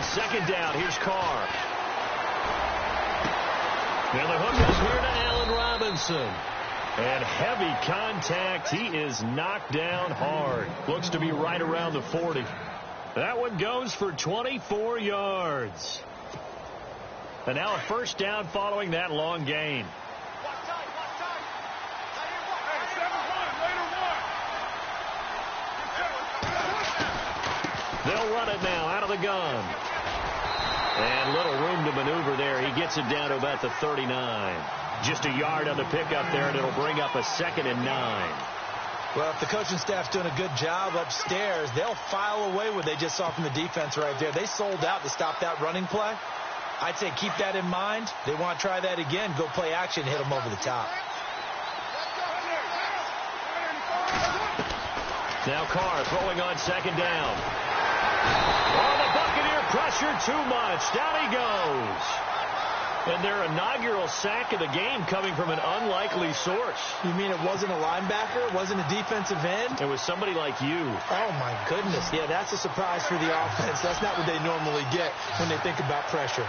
On second down, here's Carr. And the hook is here to Allen Robinson. And heavy contact. He is knocked down hard. Looks to be right around the 40. That one goes for 24 yards. And now a first down following that long gain. They'll run it now out of the gun. And little room to maneuver there. He gets it down to about the 39. Just a yard on the pickup there, and it'll bring up a 2nd and 9. Well, if the coaching staff's doing a good job upstairs, they'll file away what they just saw from the defense right there. They sold out to stop that running play. I'd say keep that in mind. They want to try that again. Go play action, hit them over the top. Now Carr throwing on second down. Oh, the Buccaneer pressure too much. Down he goes. And their inaugural sack of the game coming from an unlikely source. You mean it wasn't a linebacker? It wasn't a defensive end? It was somebody like you. Oh, my goodness. Yeah, that's a surprise for the offense. That's not what they normally get when they think about pressure.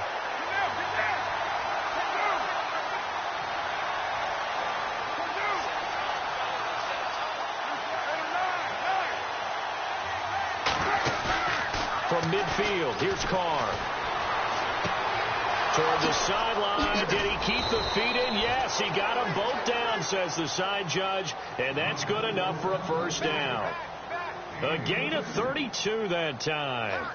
From midfield, here's Carr. Toward the sideline. Did he keep the feet in? Yes, he got them both down, says the side judge. And that's good enough for a first down. A gain of 32 that time.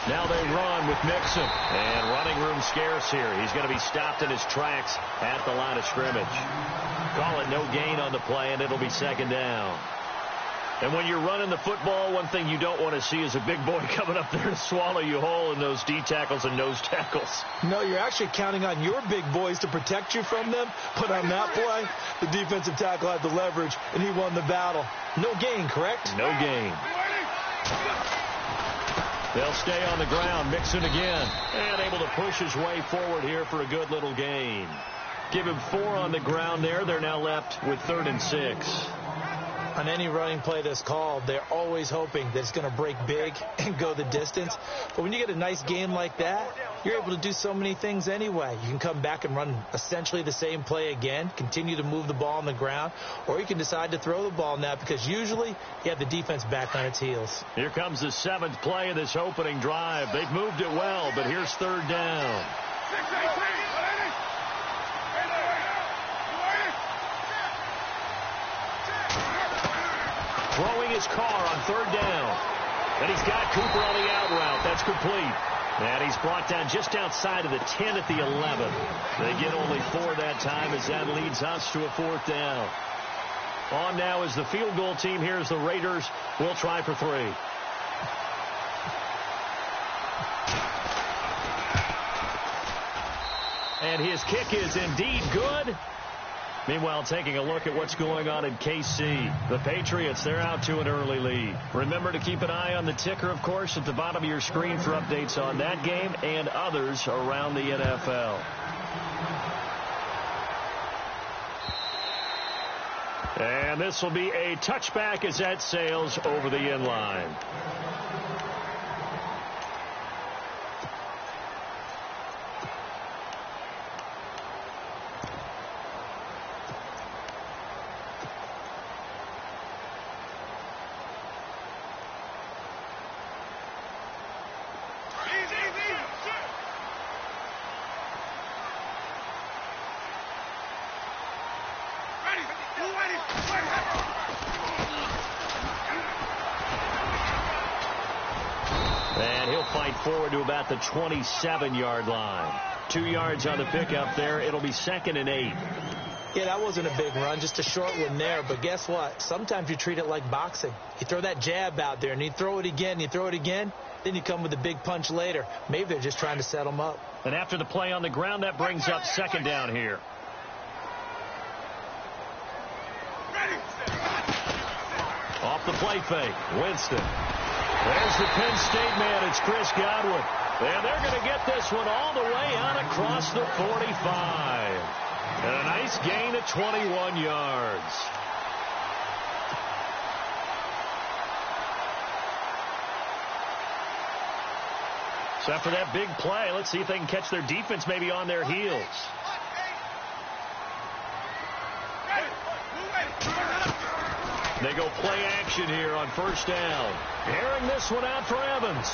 Now they run with Mixon. And running room scarce here. He's going to be stopped in his tracks at the line of scrimmage. Call it no gain on the play, and it'll be second down. And when you're running the football, one thing you don't want to see is a big boy coming up there to swallow you whole in those D tackles and nose tackles. No, you're actually counting on your big boys to protect you from them. But on that play, the defensive tackle had the leverage, and he won the battle. No gain, correct? No gain. They'll stay on the ground. Mixon again. And able to push his way forward here for a good little gain. Give him 4 on the ground there. They're now left with 3rd and 6. On any running play that's called, they're always hoping that it's going to break big and go the distance. But when you get a nice game like that, you're able to do so many things anyway. You can come back and run essentially the same play again, continue to move the ball on the ground, or you can decide to throw the ball now because usually you have the defense back on its heels. Here comes the 7th play of this opening drive. They've moved it well, but here's 3rd down. Throwing his Carr on 3rd down. And he's got Cooper on the out route. That's complete. And he's brought down just outside of the 10 at the 11. They get only 4 that time as that leads us to a 4th down. On now is the field goal team. Here's the Raiders. We'll try for 3. And his kick is indeed good. Meanwhile, taking a look at what's going on in KC. The Patriots, they're out to an early lead. Remember to keep an eye on the ticker, of course, at the bottom of your screen for updates on that game and others around the NFL. And this will be a touchback as that sails over the end line. And he'll fight forward to about the 27-yard line. 2 yards on the pickup there. It'll be 2nd and 8. Yeah, that wasn't a big run, just a short one there. But guess what? Sometimes you treat it like boxing. You throw that jab out there, and you throw it again, you throw it again, then you come with a big punch later. Maybe they're just trying to set them up. And after the play on the ground, that brings up 2nd down here. play fake. Winston. There's the Penn State man. It's Chris Godwin. And they're going to get this one all the way out across the 45. And a nice gain of 21 yards. So after that big play, let's see if they can catch their defense maybe on their heels. They go play action here on first down. Airing this one out for Evans.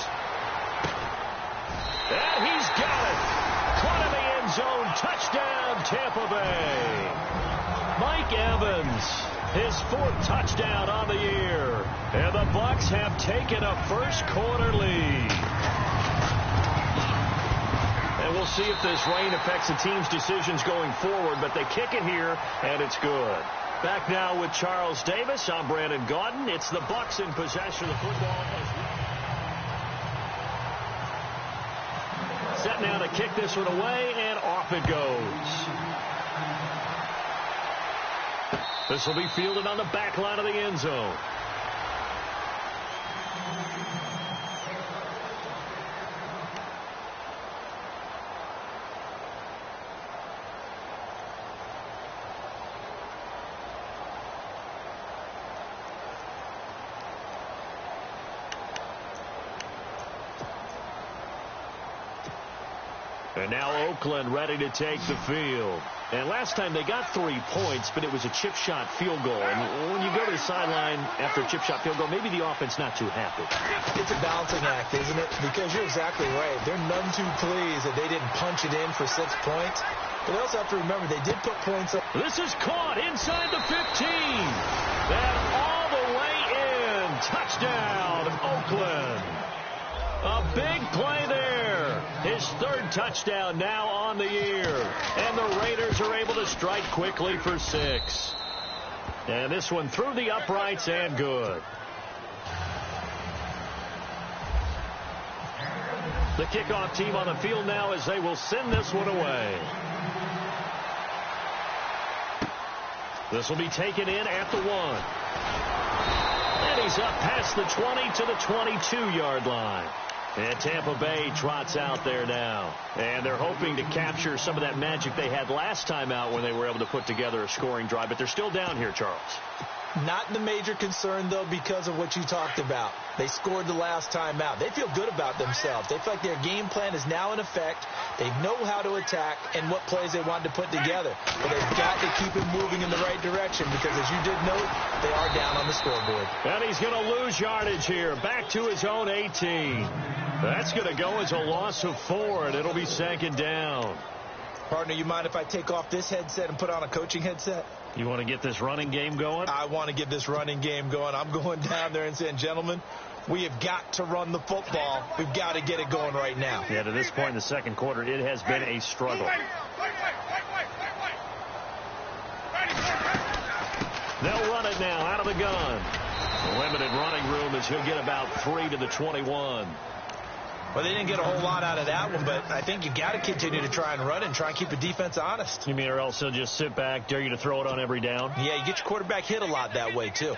And he's got it. Caught in the end zone. Touchdown, Tampa Bay. Mike Evans, his 4th touchdown on the year. And the Bucs have taken a first quarter lead. And we'll see if this rain affects the team's decisions going forward, but they kick it here, and it's good. Back now with Charles Davis. I'm Brandon Gaudin. It's the Bucs in possession of the football. Set now to kick this one away, and off it goes. This will be fielded on the back line of the end zone. And now Oakland ready to take the field. And last time they got 3 points, but it was a chip shot field goal. And when you go to the sideline after a chip shot field goal, maybe the offense not too happy. It's a balancing act, isn't it? Because you're exactly right. They're none too pleased that they didn't punch it in for 6 points. But they also have to remember they did put points up. This is caught inside the 15. That all the way in. Touchdown, Oakland. A big play there. His 3rd touchdown now on the year. And the Raiders are able to strike quickly for 6. And this one through the uprights and good. The kickoff team on the field now as they will send this one away. This will be taken in at the 1. And he's up past the 20 to the 22-yard line. And Tampa Bay trots out there now. And they're hoping to capture some of that magic they had last time out when they were able to put together a scoring drive. But they're still down here, Charles. Not the major concern, though, because of what you talked about. They scored the last time out. They feel good about themselves. They feel like their game plan is now in effect. They know how to attack and what plays they want to put together. But they've got to keep it moving in the right direction because, as you did note, they are down on the scoreboard. And he's going to lose yardage here. Back to his own 18. That's going to go as a loss of 4, and it'll be 2nd down. Partner, you mind if I take off this headset and put on a coaching headset? You want to get this running game going? I want to get this running game going. I'm going down there and saying, gentlemen, we have got to run the football. We've got to get it going right now. Yeah, to this point in the second quarter, it has been a struggle. They'll run it now out of the gun. Limited running room as he'll get about 3 to the 21. Well, they didn't get a whole lot out of that one, but I think you got to continue to try and run and try and keep the defense honest. You mean or else they'll just sit back, dare you to throw it on every down? Yeah, you get your quarterback hit a lot that way, too.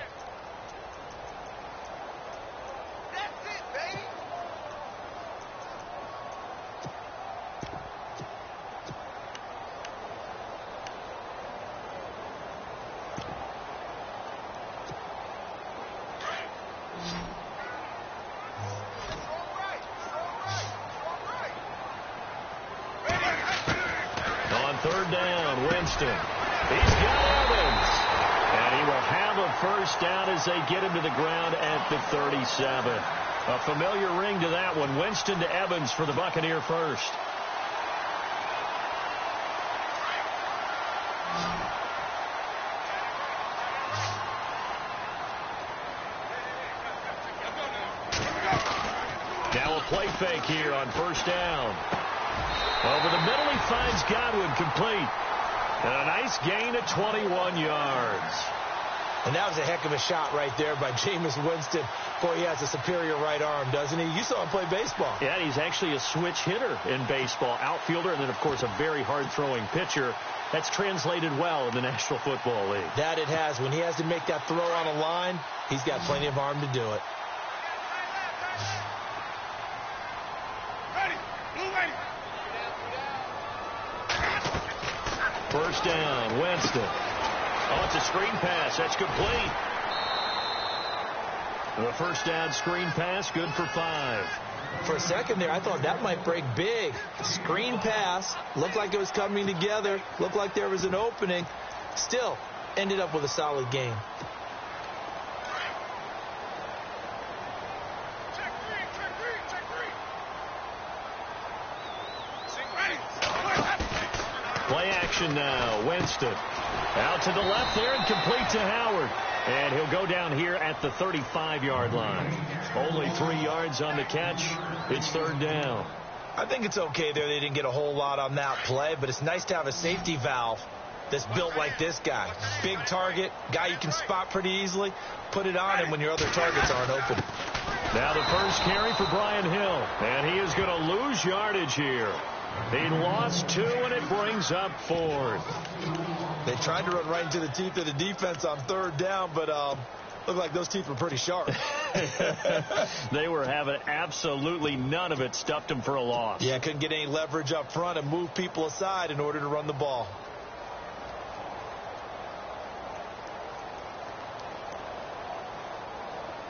Third down, Winston. He's got Evans. And he will have a first down as they get him to the ground at the 37. A familiar ring to that one. Winston to Evans for the Buccaneer first. Now a play fake here on first down. Over the middle, he finds Godwin complete. And a nice gain of 21 yards. And that was a heck of a shot right there by Jameis Winston. Boy, he has a superior right arm, doesn't he? You saw him play baseball. Yeah, he's actually a switch hitter in baseball. Outfielder, and then, of course, a very hard-throwing pitcher. That's translated well in the National Football League. That it has. When he has to make that throw on a line, he's got plenty of arm to do it. First down, Winston. Oh, it's a screen pass. That's complete. The first down screen pass, good for 5. For a second there, I thought that might break big. Screen pass. Looked like it was coming together. Looked like there was an opening. Still, ended up with a solid game. Play action now. Winston. Out to the left there and complete to Howard. And he'll go down here at the 35-yard line. Only 3 yards on the catch. It's third down. I think it's okay there. They didn't get a whole lot on that play, but it's nice to have a safety valve that's built like this guy. Big target, guy you can spot pretty easily. Put it on him when your other targets aren't open. Now the first carry for Brian Hill, and he is going to lose yardage here. He lost 2, and it brings up 4th. They tried to run right into the teeth of the defense on third down, but looked like those teeth were pretty sharp. They were having absolutely none of it. Stuffed them for a loss. Yeah, couldn't get any leverage up front and move people aside in order to run the ball.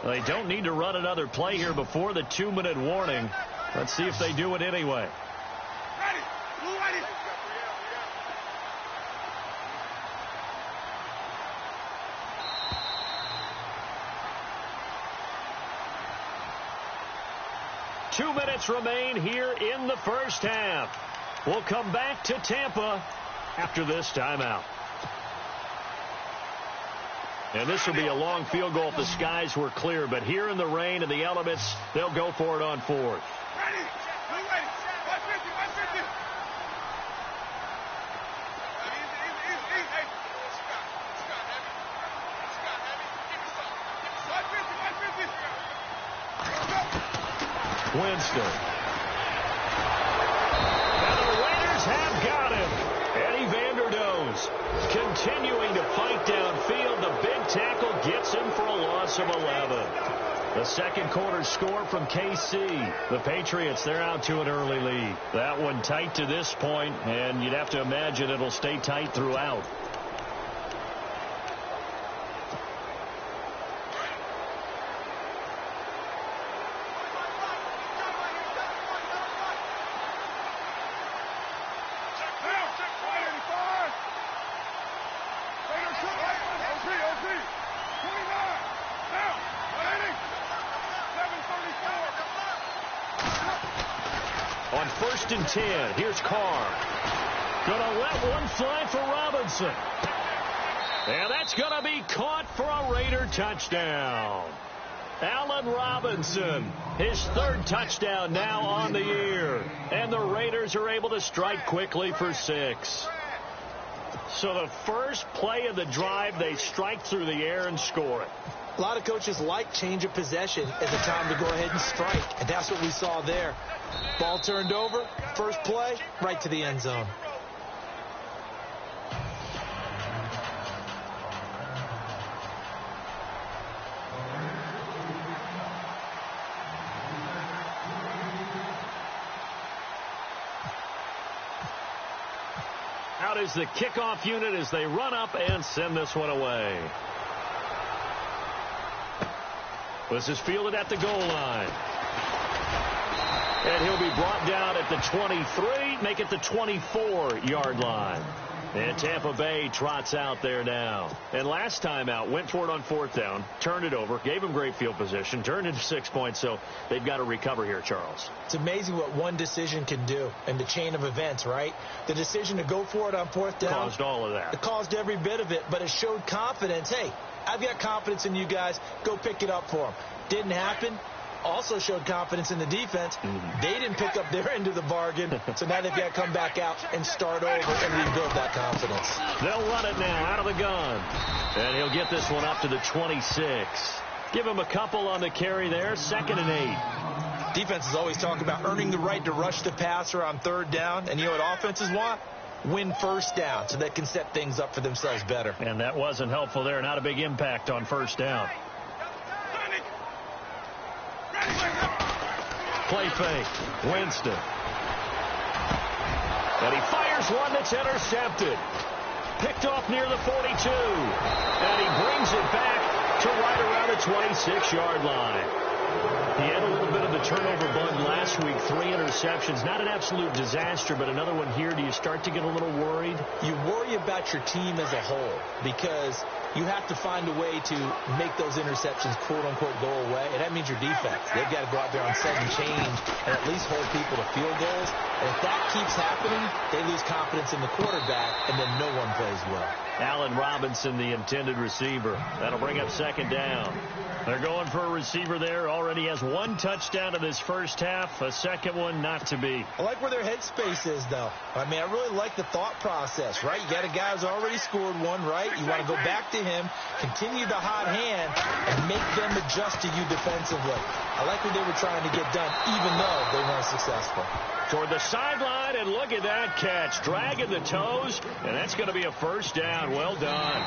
They don't need to run another play here before the 2-minute warning. Let's see if they do it anyway. 2 minutes remain here in the first half. We'll come back to Tampa after this timeout. And this will be a long field goal if the skies were clear. But here in the rain and the elements, they'll go for it on 4th. Winston. And the Raiders have got him. Eddie Vanderdoes continuing to fight downfield. The big tackle gets him for a loss of 11. The second quarter score from KC. The Patriots, they're out to an early lead. That one tight to this point, and you'd have to imagine it'll stay tight throughout. On 1st and 10, here's Carr. Gonna let one fly for Robinson. And that's gonna be caught for a Raider touchdown. Allen Robinson, his 3rd touchdown now on the year. And the Raiders are able to strike quickly for 6. So the first play of the drive, they strike through the air and score it. A lot of coaches like change of possession as a time to go ahead and strike. And that's what we saw there. Ball turned over, first play, right to the end zone. Out is the kickoff unit as they run up and send this one away. This is fielded at the goal line. And he'll be brought down at the 23, make it the 24-yard line. And Tampa Bay trots out there now. And last time out, went for it on 4th down, turned it over, gave him great field position, turned into 6 points, so they've got to recover here, Charles. It's amazing what one decision can do in the chain of events, right? The decision to go for it on 4th down. Caused all of that. It caused every bit of it, but it showed confidence. Hey, I've got confidence in you guys. Go pick it up for them. Didn't happen. Also showed confidence in the defense. They didn't pick up their end of the bargain, so now they've got to come back out and start over and rebuild that confidence. They'll run it now out of the gun. And he'll get this one up to the 26. Give him a couple on the carry there, 2nd and 8. Defenses always talk about earning the right to rush the passer on 3rd down, and you know what offenses want? win first down so they can set things up for themselves better. And that wasn't helpful there. Not a big impact on first down. Play fake. Winston. And he fires one that's intercepted. Picked off near the 42. And he brings it back to right around the 26-yard line. He had a little bit of the turnover bug last week. 3 interceptions. Not an absolute disaster, but another one here. Do you start to get a little worried? You worry about your team as a whole because you have to find a way to make those interceptions, quote-unquote, go away. And that means your defense. They've got to go out there on set and change and at least hold people to field goals. And if that keeps happening, they lose confidence in the quarterback, and then no one plays well. Allen Robinson, the intended receiver. That'll bring up second down. They're going for a receiver there. Already has 1 touchdown in this first half. A second one not to be. I like where their headspace is, though. I mean, I really like the thought process, right? You got a guy who's already scored one, right? You want to go back to him, continue the hot hand, and make them adjust to you defensively. I like what they were trying to get done, even though they weren't successful. Toward the sideline, and look at that catch. Dragging the toes, and that's going to be a first down. Well done.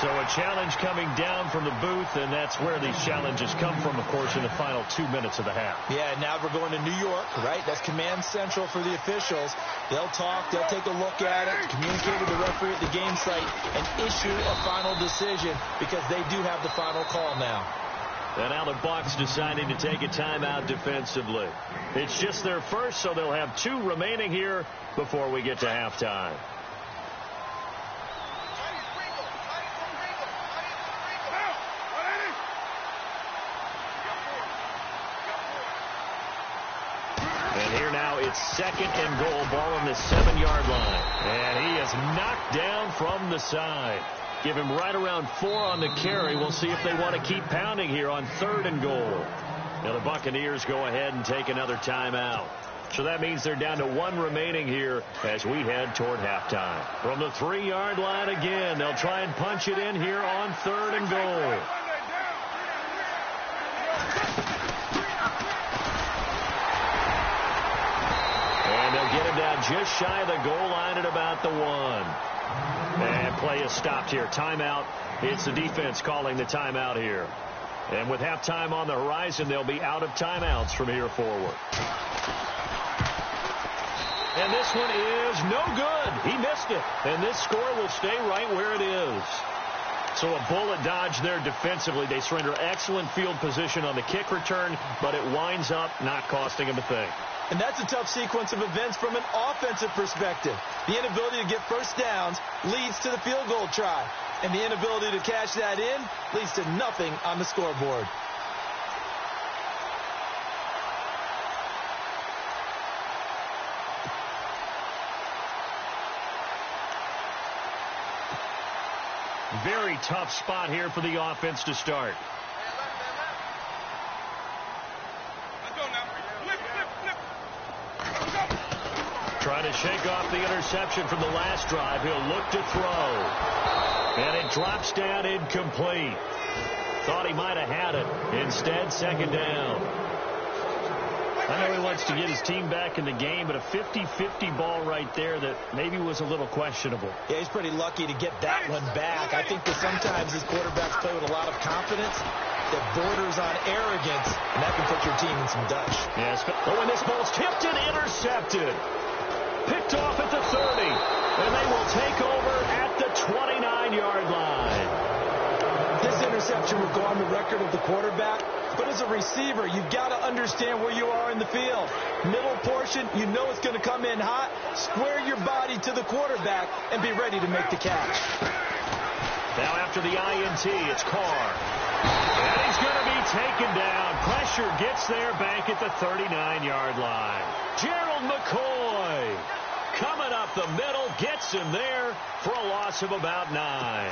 So a challenge coming down from the booth, and that's where these challenges come from, of course, in the final 2 minutes of the half. Yeah, now we're going to New York, right? That's command central for the officials. They'll talk, they'll take a look at it, communicate with the referee at the game site, and issue a final decision because they do have the final call now. And now the Bucs deciding to take a timeout defensively. It's just their first, so they'll have 2 remaining here before we get to halftime. And here now it's second and goal, ball on the 7-yard line. And he is knocked down from the side. Give him right around 4 on the carry. We'll see if they want to keep pounding here on 3rd and goal. Now the Buccaneers go ahead and take another timeout. So that means they're down to 1 remaining here as we head toward halftime. From the 3-yard line again, they'll try and punch it in here on 3rd and goal. And they'll get him down just shy of the goal line at about the 1. And play is stopped here. Timeout. It's the defense calling the timeout here. And with halftime on the horizon, they'll be out of timeouts from here forward. And this one is no good. He missed it. And this score will stay right where it is. So a bullet dodge there defensively. They surrender excellent field position on the kick return, but it winds up not costing them a thing. And that's a tough sequence of events from an offensive perspective. The inability to get first downs leads to the field goal try. And the inability to cash that in leads to nothing on the scoreboard. Very tough spot here for the offense to start. Trying to shake off the interception from the last drive. He'll look to throw. And it drops down incomplete. Thought he might have had it. Instead, second down. I know he wants to get his team back in the game, but a 50-50 ball right there that maybe was a little questionable. Yeah, he's pretty lucky to get that one back. I think that sometimes these quarterbacks play with a lot of confidence that borders on arrogance, and that can put your team in some Dutch. Yes, but when this ball's tipped and intercepted. Picked off at the 30, and they will take over at the 29-yard line. This interception will go on the record of the quarterback, but as a receiver, you've got to understand where you are in the field. Middle portion, you know it's going to come in hot. Square your body to the quarterback and be ready to make the catch. Now after the INT, it's Carr. And he's going to be taken down. Pressure gets there back at the 39-yard line. Gerald McCoy coming up the middle, gets him there for a loss of about 9.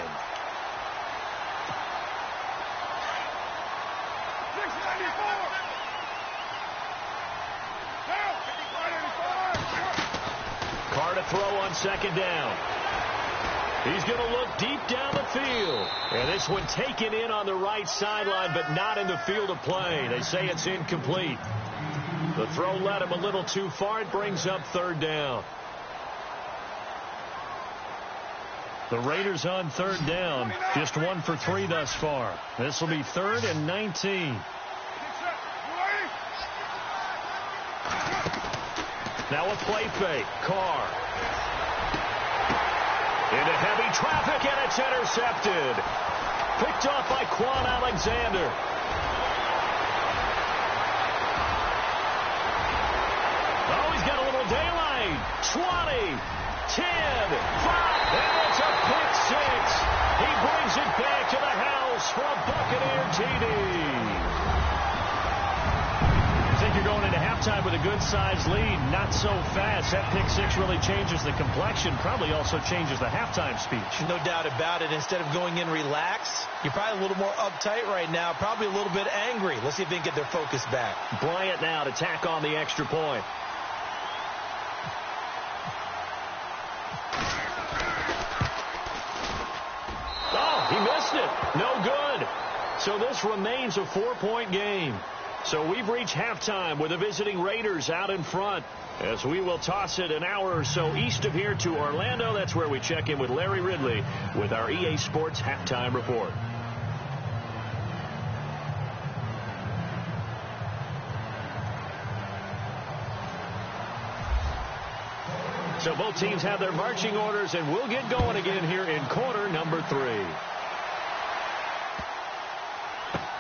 Carr to throw on second down. He's going to look deep down the field. And this one taken in on the right sideline, but not in the field of play. They say it's incomplete. The throw led him a little too far. It brings up third down. The Raiders on third down. Just 1 for 3 thus far. This will be 3rd and 19. Now a play fake. Carr. Into heavy traffic, and it's intercepted. Picked off by Quan Alexander. Oh, he's got a little daylight. 20, 10, 5, and it's a pick 6. He brings it back to the house for a Buccaneer TD. I think you're going into halftime with a good-sized lead, not so fast. That pick 6 really changes the complexion, probably also changes the halftime speech. No doubt about it. Instead of going in relaxed, you're probably a little more uptight right now, probably a little bit angry. Let's see if they can get their focus back. Bryant now to tack on the extra point. Oh, he missed it. No good. So this remains a 4-point game. So we've reached halftime with the visiting Raiders out in front, as we will toss it an hour or so east of here to Orlando. That's where we check in with Larry Ridley with our EA Sports Halftime Report. So both teams have their marching orders, and we'll get going again here in quarter number 3.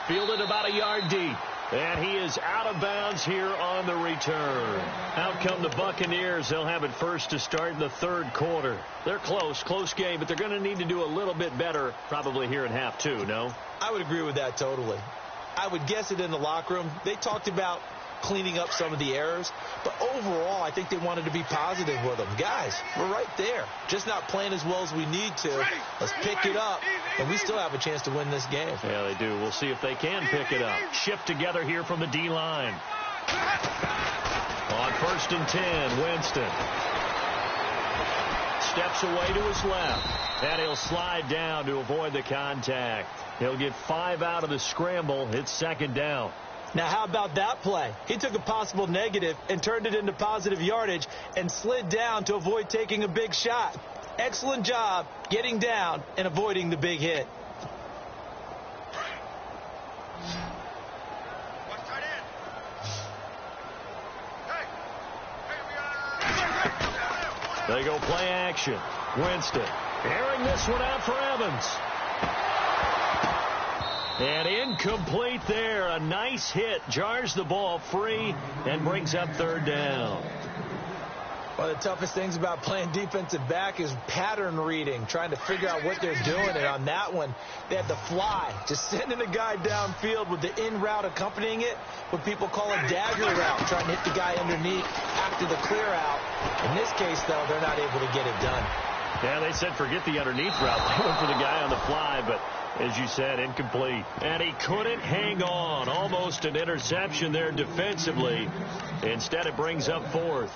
Fielded about a yard deep. And he is out of bounds here on the return. Out come the Buccaneers. They'll have it first to start in the 3rd quarter. They're close game, but they're going to need to do a little bit better probably here in half 2, no? I would agree with that totally. I would guess it in the locker room. They talked about cleaning up some of the errors, but overall I think they wanted to be positive with them. Guys, we're right there. Just not playing as well as we need to. Let's pick it up, and we still have a chance to win this game. Yeah, they do. We'll see if they can pick it up. Shift together here from the D-line. On 1st and 10, Winston. Steps away to his left, and he'll slide down to avoid the contact. He'll get 5 out of the scramble. It's 2nd down. Now, how about that play? He took a possible negative and turned it into positive yardage and slid down to avoid taking a big shot. Excellent job getting down and avoiding the big hit. They go play action. Winston airing this one out for Evans. And incomplete there. A nice hit. Jars the ball free and brings up 3rd down. One of the toughest things about playing defensive back is pattern reading, trying to figure out what they're doing. And on that one, they had to fly, just sending a guy downfield with the in route accompanying it, what people call a dagger route, trying to hit the guy underneath after the clear out. In this case, though, they're not able to get it done. Yeah, they said forget the underneath route. They went for the guy on the fly, but as you said, incomplete. And he couldn't hang on. Almost an interception there defensively. Instead, it brings up 4th.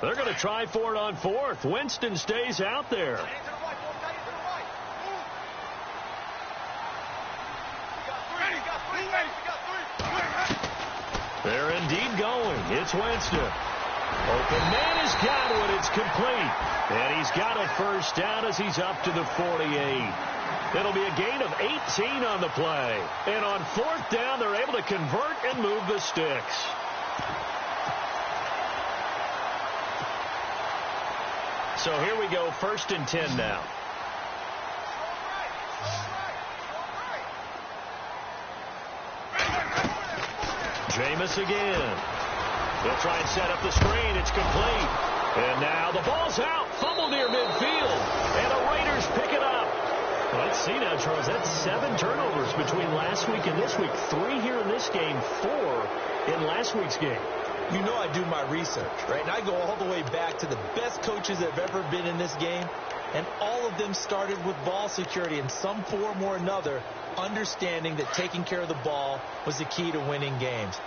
They're going to try for it on 4th. Winston stays out there. They're indeed going. It's Winston. Open man has got it. It's complete. And he's got a 1st down as he's up to the 48. It'll be a gain of 18 on the play. And on 4th down, they're able to convert and move the sticks. So here we go, 1st and 10 now. Jameis again. They'll try and set up the screen. It's complete. And now the ball's out. Fumble near midfield. And the Raiders pick it up. Let's see now, Charles. That's 7 turnovers between last week and this week. 3 here in this game, 4 in last week's game. You know I do my research, right? And I go all the way back to the best coaches that have ever been in this game. And all of them started with ball security in some form or another, understanding that taking care of the ball was the key to winning games.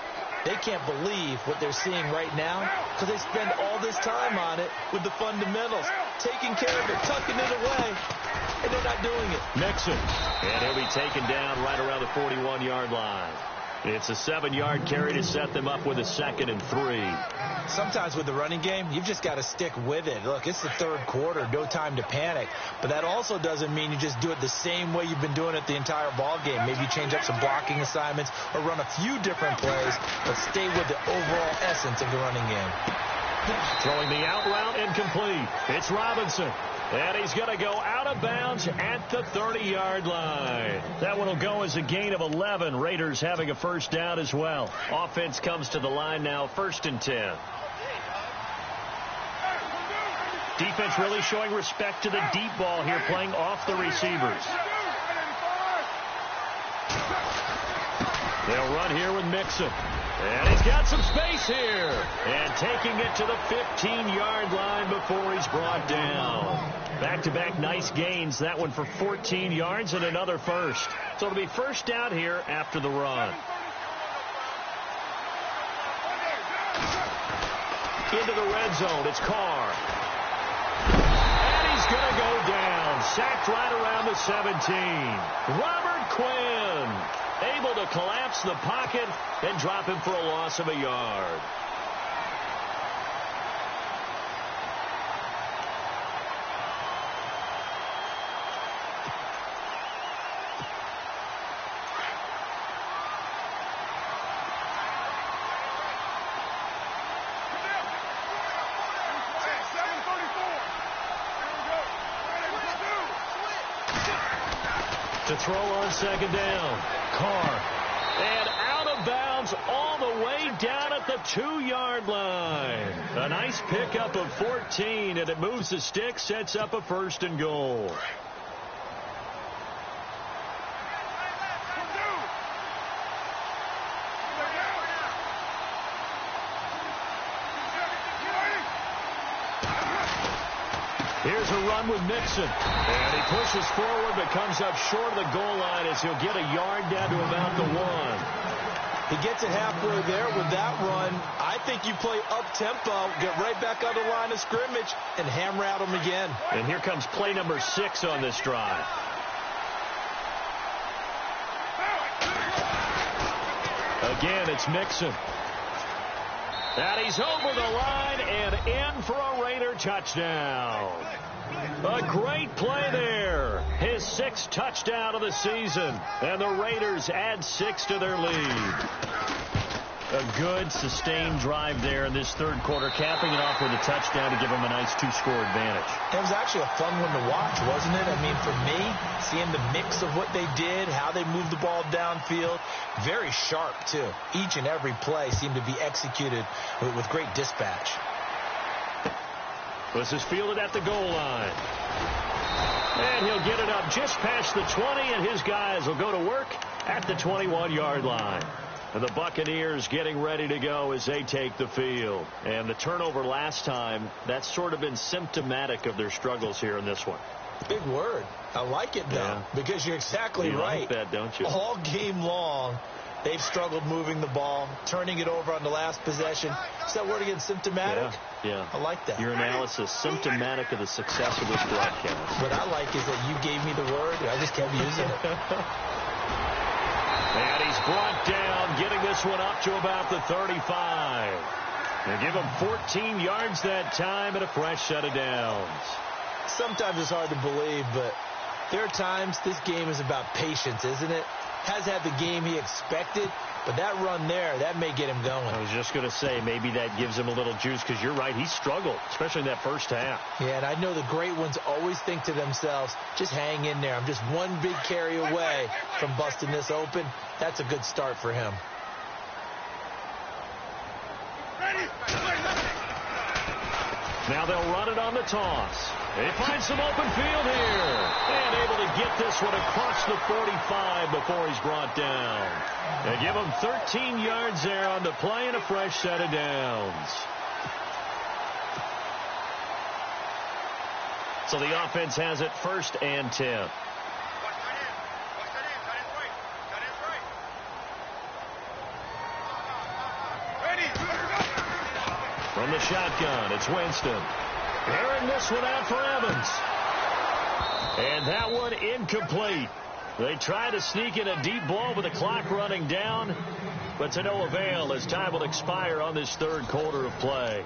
They can't believe what they're seeing right now because they spend all this time on it with the fundamentals, taking care of it, tucking it away, and they're not doing it. Mixon, and he'll be taken down right around the 41-yard line. It's a 7-yard carry to set them up with a 2nd and 3. Sometimes with the running game, you've just got to stick with it. Look, it's the third quarter, no time to panic. But that also doesn't mean you just do it the same way you've been doing it the entire ball game. Maybe you change up some blocking assignments or run a few different plays, but stay with the overall essence of the running game. Throwing the out route incomplete. It's Robinson. And he's going to go out of bounds at the 30-yard line. That one will go as a gain of 11. Raiders having a first down as well. Offense comes to the line now, 1st and 10. Defense really showing respect to the deep ball here, playing off the receivers. They'll run here with Mixon. And he's got some space here. And taking it to the 15-yard line before he's brought down. Back-to-back nice gains. That one for 14 yards and another first. So it'll be first down here after the run. Into the red zone. It's Carr. And he's going to go down. Sacked right around the 17. Robert Quinn able to collapse the pocket and drop him for a loss of a yard. To throw on 2nd down. Carr. And out of bounds all the way down at the 2-yard line. A nice pickup of 14, and it moves the stick, sets up a 1st and goal. Here's a run with Mixon. And he pushes forward but comes up short of the goal line as he'll get a yard down to about the 1. He gets it halfway there with that run. I think you play up-tempo, get right back on the line of scrimmage, and hammer at him again. And here comes play number 6 on this drive. Again, it's Mixon. And he's over the line and in for a Raider touchdown. A great play there. His 6th touchdown of the season. And the Raiders add 6 to their lead. A good, sustained drive there in this third quarter, capping it off with a touchdown to give them a nice 2-score advantage. It was actually a fun one to watch, wasn't it? I mean, for me, seeing the mix of what they did, how they moved the ball downfield, very sharp, too. Each and every play seemed to be executed with great dispatch. This is fielded at the goal line. And he'll get it up just past the 20, and his guys will go to work at the 21-yard line. And the Buccaneers getting ready to go as they take the field. And the turnover last time, that's sort of been symptomatic of their struggles here in this one. Big word. I like it, though, because you're exactly right. You like that, don't you? All game long, they've struggled moving the ball, turning it over on the last possession. Is that word again, symptomatic? Yeah. I like that. Your analysis, symptomatic of the success of this broadcast. What I like is that you gave me the word, and I just kept using it. And he's brought down, getting this one up to about the 35. They give him 14 yards that time and a fresh set of downs. Sometimes it's hard to believe, but there are times this game is about patience, isn't it? Has had the game he expected, but that run there, that may get him going. I was just going to say, maybe that gives him a little juice, because you're right, he struggled, especially in that first half. Yeah, and I know the great ones always think to themselves, just hang in there. I'm just one big carry away from busting this open. That's a good start for him. Now they'll run it on the toss. They find some open field here. And able to get this one across the 45 before he's brought down. They give him 13 yards there on the play and a fresh set of downs. So the offense has it 1st and 10. From the shotgun, it's Winston. Airing this one out for Evans. And that one incomplete. They try to sneak in a deep ball with the clock running down, but to no avail as time will expire on this third quarter of play.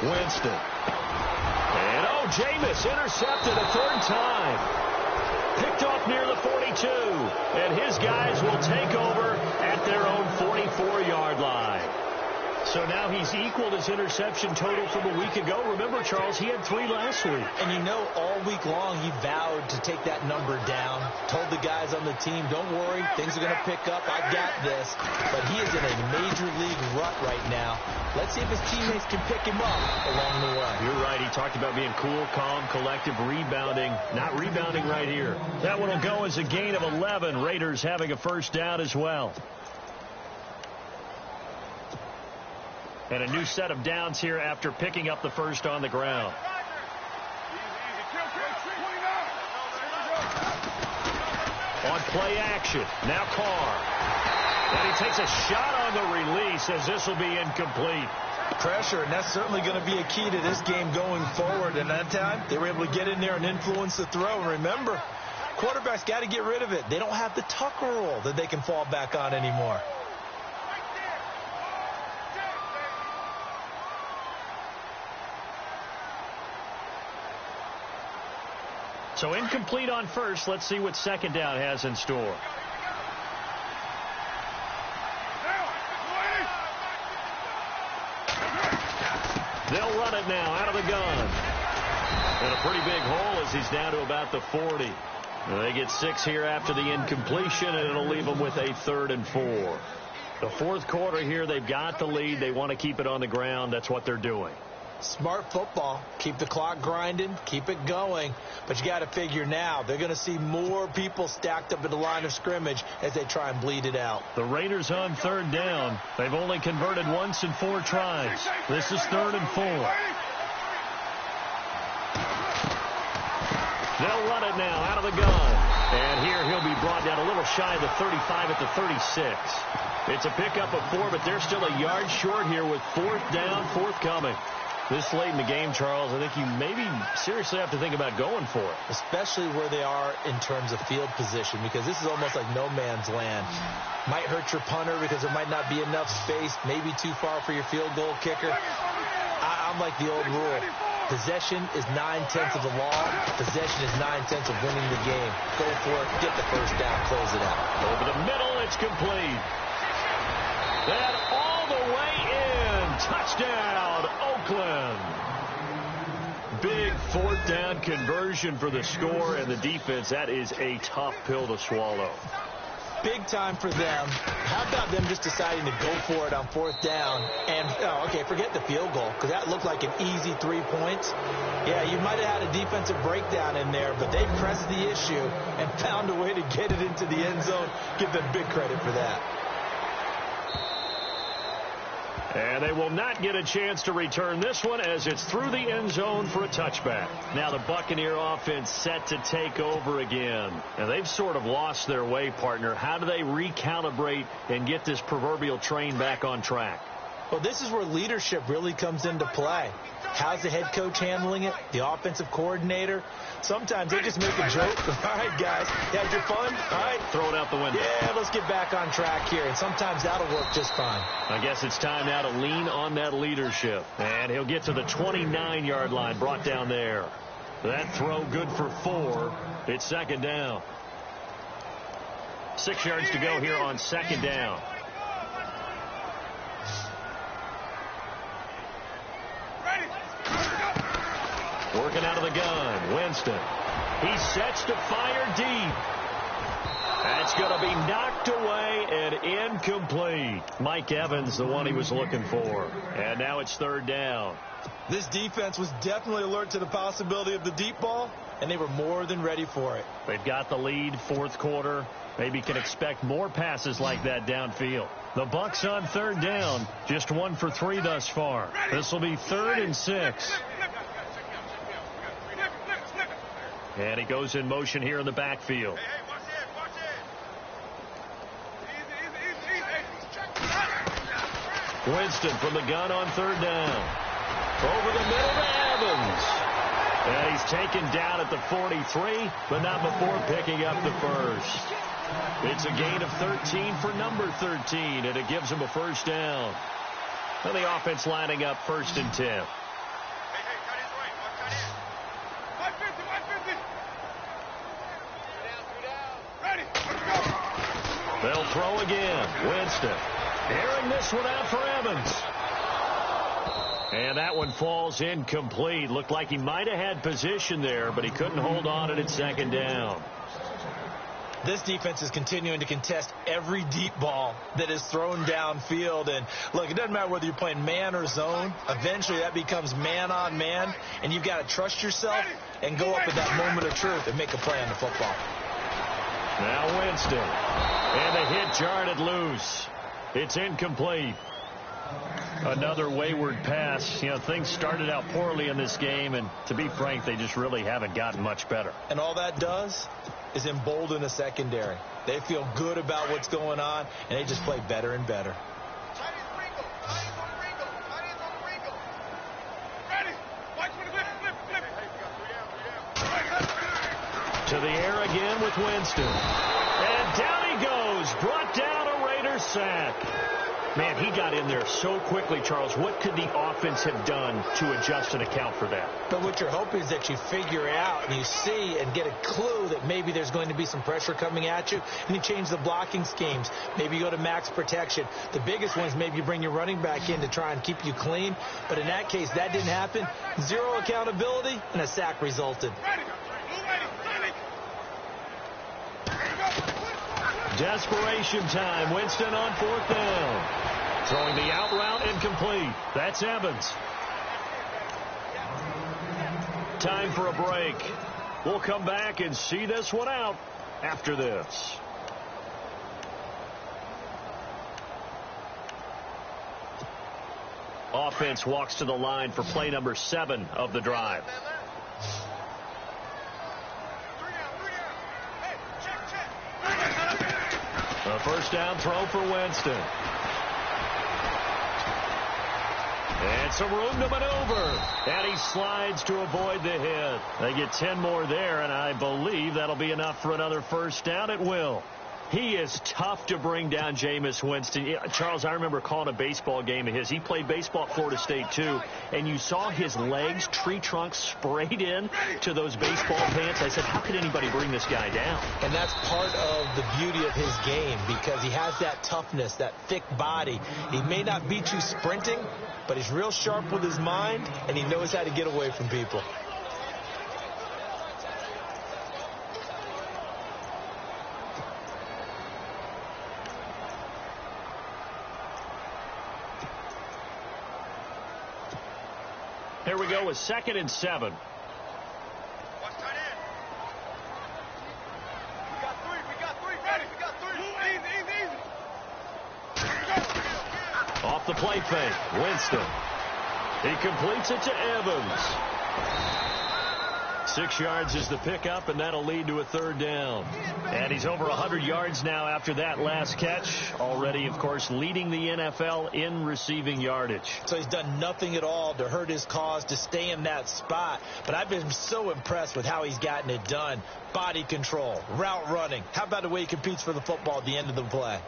Winston. And Jameis intercepted a third time. Picked off near the 42. And his guys will take over at their own 44-yard line. So now he's equaled his interception total from a week ago. Remember, Charles, he had 3 last week. And you know, all week long he vowed to take that number down. Told the guys on the team, don't worry, things are going to pick up. I got this. But he is in a major league rut right now. Let's see if his teammates can pick him up along the way. You're right. He talked about being cool, calm, collective, rebounding. Not rebounding right here. That one will go as a gain of 11. Raiders having a first down as well. And a new set of downs here after picking up the first on the ground. On play action. Now Carr. And he takes a shot on the release as this will be incomplete. Pressure, and that's certainly going to be a key to this game going forward. And that time, they were able to get in there and influence the throw. And remember, quarterbacks got to get rid of it. They don't have the Tucker rule that they can fall back on anymore. So incomplete on first. Let's see what second down has in store. They'll run it now out of the gun. And a pretty big hole as he's down to about the 40. They get 6 here after the incompletion, and it'll leave them with a 3rd and 4. The fourth quarter here, they've got the lead. They want to keep it on the ground. That's what they're doing. Smart football. Keep the clock grinding. Keep it going. But you got to figure now they're going to see more people stacked up at the line of scrimmage as they try and bleed it out. The Raiders on 3rd down. They've only converted once in 4 tries. This is 3rd and 4. They'll run it now out of the gun. And here he'll be brought down a little shy of the 35 at the 36. It's a pickup of 4, but they're still a yard short here with 4th down, forthcoming. This late in the game, Charles, I think you maybe seriously have to think about going for it. Especially where they are in terms of field position, because this is almost like no man's land. Might hurt your punter because there might not be enough space, maybe too far for your field goal kicker. I'm like the old rule. Possession is 9/10 of the law. Possession is 9/10 of winning the game. Go for it, get the first down, close it out. Over the middle, it's complete. That all the way in. Touchdown, Oakland. Big 4th down conversion for the score, and the defense, that is a tough pill to swallow. Big time for them. How about them just deciding to go for it on 4th down? And, okay, forget the field goal, because that looked like an easy 3 points. Yeah, you might have had a defensive breakdown in there, but they pressed the issue and found a way to get it into the end zone. Give them big credit for that. And they will not get a chance to return this one as it's through the end zone for a touchback. Now the Buccaneer offense set to take over again. And they've sort of lost their way, partner. How do they recalibrate and get this proverbial train back on track? Well, this is where leadership really comes into play. How's the head coach handling it? The offensive coordinator? Sometimes they just make a joke. All right, guys, you had your fun? All right. Throw it out the window. Yeah, let's get back on track here. And sometimes that'll work just fine. I guess it's time now to lean on that leadership. And he'll get to the 29-yard line, brought down there. That throw good for 4. It's 2nd down. 6 yards to go here on 2nd down. Working out of the gun, Winston. He sets to fire deep. That's going to be knocked away and incomplete. Mike Evans, the one he was looking for. And now it's 3rd down. This defense was definitely alert to the possibility of the deep ball, and they were more than ready for it. They've got the lead, fourth quarter. Maybe can expect more passes like that downfield. The Bucs on third down, just 1 for 3 thus far. This will be 3rd and 6. And he goes in motion here in the backfield. Winston from the gun on third down. Over the middle to Evans. And he's taken down at the 43, but not before picking up the first. It's a gain of 13 for number 13, and it gives him a first down. And the offense lining up 1st and 10. They'll throw again. Winston airing this one out for Evans. And that one falls incomplete. Looked like he might have had position there, but he couldn't hold on at its 2nd down. This defense is continuing to contest every deep ball that is thrown downfield. And, look, it doesn't matter whether you're playing man or zone. Eventually that becomes man on man, and you've got to trust yourself and go up at that moment of truth and make a play on the football. Now Winston. And the hit jarred it loose. It's incomplete. Another wayward pass. You know, things started out poorly in this game, and to be frank, they just really haven't gotten much better. And all that does is embolden the secondary. They feel good about what's going on, and they just play better and better. To the air again with Winston. And down he goes. Brought down a Raider sack. Man, he got in there so quickly, Charles. What could the offense have done to adjust and account for that? But what you're hoping is that you figure out and you see and get a clue that maybe there's going to be some pressure coming at you, and you change the blocking schemes. Maybe you go to max protection. The biggest one is maybe you bring your running back in to try and keep you clean. But in that case, that didn't happen. Zero accountability, and a sack resulted. Desperation time. Winston on 4th down. Throwing the out route incomplete. That's Evans. Time for a break. We'll come back and see this one out after this. Offense walks to the line for play number 7 of the drive. A first down throw for Winston. And some room to maneuver. And he slides to avoid the hit. They get 10 more there, and I believe that'll be enough for another first down. It will. He is tough to bring down, Jameis Winston. Charles, I remember calling a baseball game of his. He played baseball at Florida State, too, and you saw his legs, tree trunks sprayed in to those baseball pants. I said, how could anybody bring this guy down? And that's part of the beauty of his game, because he has that toughness, that thick body. He may not beat you sprinting, but he's real sharp with his mind, and he knows how to get away from people. Here we go with 2nd and 7. Off the play fake, Winston. He completes it to Evans. 6 yards is the pickup, and that'll lead to a 3rd down. And he's over 100 yards now after that last catch. Already, of course, leading the NFL in receiving yardage. So he's done nothing at all to hurt his cause, to stay in that spot. But I've been so impressed with how he's gotten it done. Body control, route running. How about the way he competes for the football at the end of the play?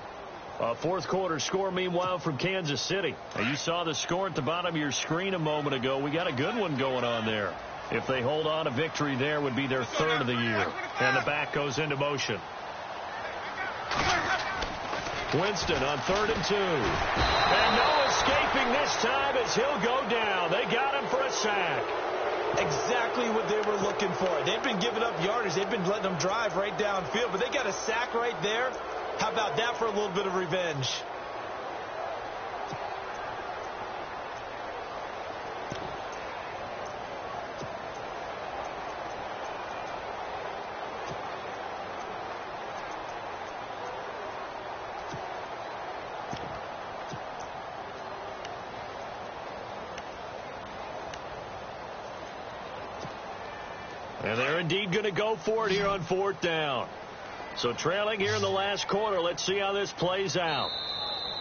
A 4th quarter score, meanwhile, from Kansas City. Now, you saw the score at the bottom of your screen a moment ago. We got a good one going on there. If they hold on, a victory there would be their 3rd of the year. And the back goes into motion. Winston on 3rd and 2. And no escaping this time as he'll go down. They got him for a sack. Exactly what they were looking for. They've been giving up yardage. They've been letting them drive right downfield. But they got a sack right there. How about that for a little bit of revenge? And they're indeed going to go for it here on 4th down. So trailing here in the last quarter. Let's see how this plays out.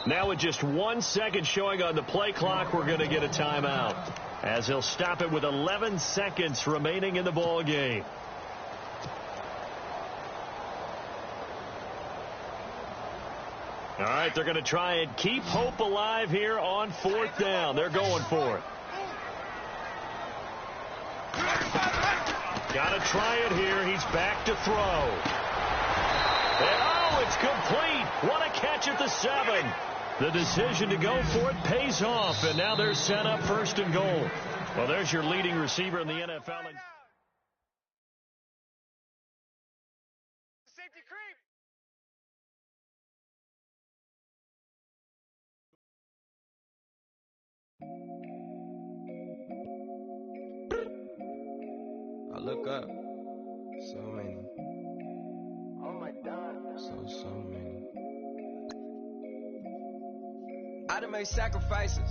Now with just 1 second showing on the play clock, we're going to get a timeout, as he'll stop it with 11 seconds remaining in the ball game. All right, they're going to try and keep hope alive here on 4th down. They're going for it. Got to try it here. He's back to throw. And, oh, it's complete. What a catch at the 7. The decision to go for it pays off, and now they're set up 1st and goal. Well, there's your leading receiver in the NFL. Safety creep. I look up. So many. Oh my God. So many. I done made sacrifices.